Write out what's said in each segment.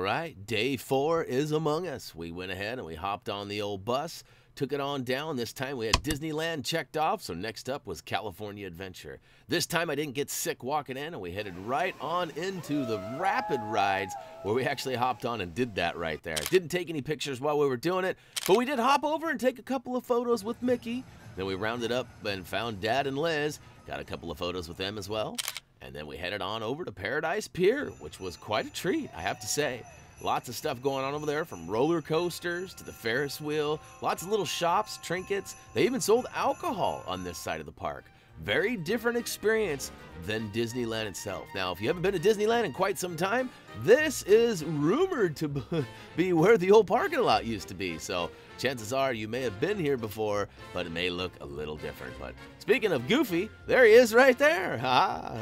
right, day 4 is among us. We went ahead and we hopped on the old bus, took it on down. This time we had Disneyland checked off, so next up was California Adventure. This time I didn't get sick walking in, and we headed right on into the rapid rides, where we actually hopped on and did that right there. Didn't take any pictures while we were doing it, but we did hop over and take a couple of photos with Mickey. Then we rounded up and found Dad and Liz, got a couple of photos with them as well. And then we headed on over to Paradise Pier, which was quite a treat, I have to say. Lots of stuff going on over there, from roller coasters to the Ferris wheel, lots of little shops, trinkets. They even sold alcohol on this side of the park. Very different experience than Disneyland itself. Now, if you haven't been to Disneyland in quite some time, this is rumored to be where the old parking lot used to be. So chances are you may have been here before, but it may look a little different. But speaking of Goofy, there he is right there.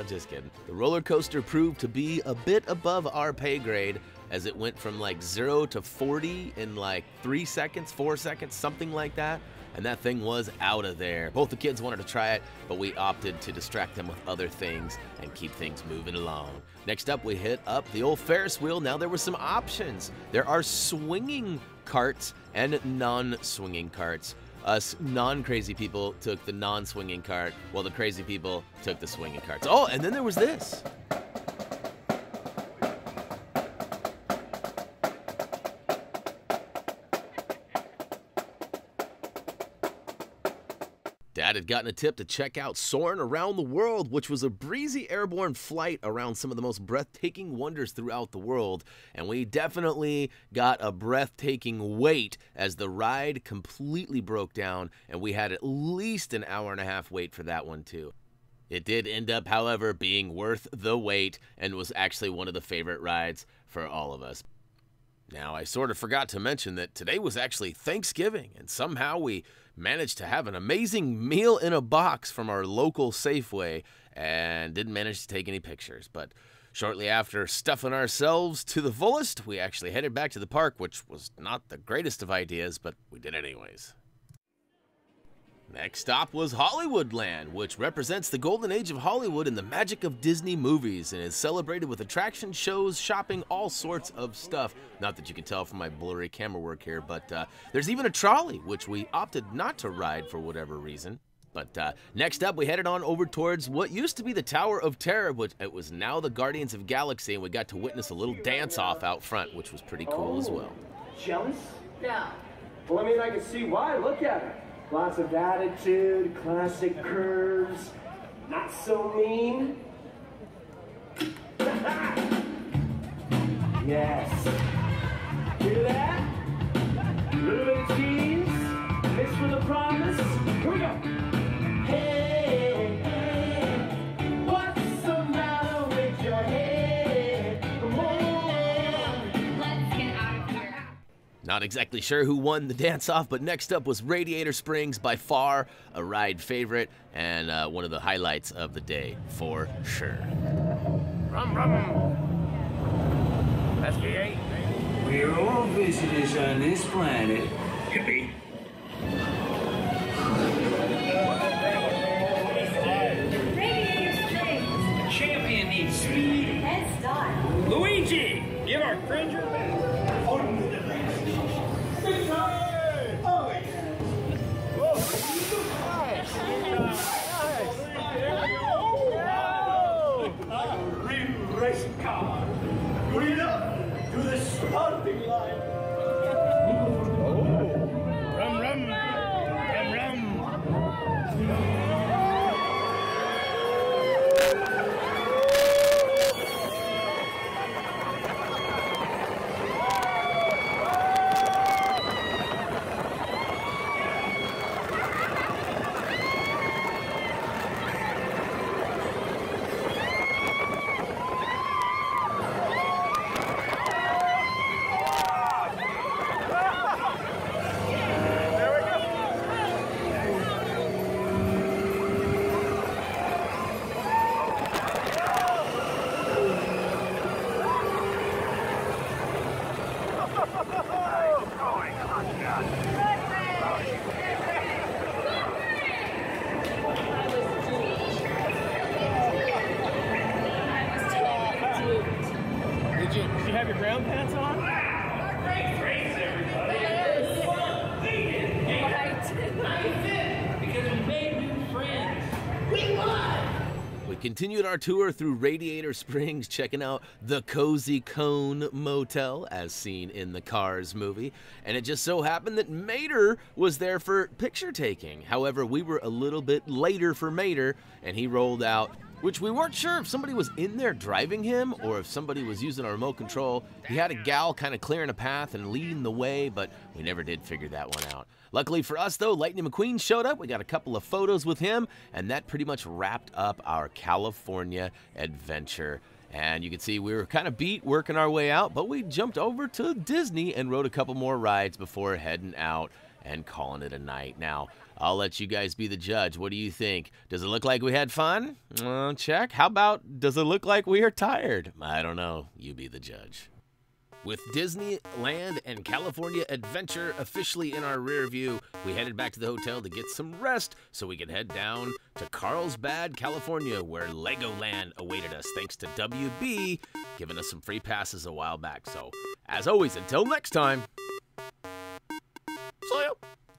Just kidding. The roller coaster proved to be a bit above our pay grade, as it went from like 0 to 40 in like 3 seconds, 4 seconds, something like that. And that thing was out of there. Both the kids wanted to try it, but we opted to distract them with other things and keep things moving along. Next up, we hit up the old Ferris wheel. Now there were some options. There are swinging carts and non-swinging carts. Us non-crazy people took the non-swinging cart, while the crazy people took the swinging carts. Oh, and then there was this. Dad had gotten a tip to check out Soarin' around the world, which was a breezy airborne flight around some of the most breathtaking wonders throughout the world. And we definitely got a breathtaking wait as the ride completely broke down, and we had at least an hour-and-a-half wait for that one too. It did end up, however, being worth the wait and was actually one of the favorite rides for all of us. Now, I sort of forgot to mention that today was actually Thanksgiving, and somehow we managed to have an amazing meal in a box from our local Safeway and didn't manage to take any pictures. But shortly after stuffing ourselves to the fullest, we actually headed back to the park, which was not the greatest of ideas, but we did it anyways. Next stop was Hollywoodland, which represents the golden age of Hollywood and the magic of Disney movies, and is celebrated with attractions, shows, shopping, all sorts of stuff. Not that you can tell from my blurry camera work here, but there's even a trolley, which we opted not to ride for whatever reason. But next up, we headed on over towards what used to be the Tower of Terror, which it was now the Guardians of Galaxy, and we got to witness a little dance-off out front, which was pretty cool as well. Jealous? No. Well, I mean, I can see why. Look at her. Lots of attitude, classic curves, not so mean. Yes. Hear that? Little bit of cheese, mixed with a promise. Here we go. Hey, hey, what's the matter with your head? Come on. Let's get out of here. Not exactly sure who won the dance-off, but next up was Radiator Springs, by far a ride favorite and one of the highlights of the day, for sure. Rum, rum. That's V8. We're all visitors on this planet. Hippie. Radiator Springs. The champion needs speed. And style. Luigi, give our cringer back. Racing car. Green up to the starting line. Rum, rum. Rum, rum. have your brown pants on? Race, everybody. Because we made new friends. We won! We continued our tour through Radiator Springs, checking out the Cozy Cone Motel, as seen in the Cars movie. And it just so happened that Mater was there for picture taking. However, we were a little bit later for Mater, and he rolled out, which we weren't sure if somebody was in there driving him or if somebody was using a remote control. He had a gal kind of clearing a path and leading the way, but we never did figure that one out. Luckily for us, though, Lightning McQueen showed up. We got a couple of photos with him, and that pretty much wrapped up our California adventure. And you can see we were kind of beat working our way out, but we jumped over to Disney and rode a couple more rides before heading out and calling it a night. Now, I'll let you guys be the judge. What do you think? Does it look like we had fun? Check. How about, does it look like we are tired? I don't know. You be the judge. With Disneyland and California Adventure officially in our rear view, we headed back to the hotel to get some rest so we could head down to Carlsbad, California, where Legoland awaited us, thanks to WB giving us some free passes a while back. So, as always, until next time.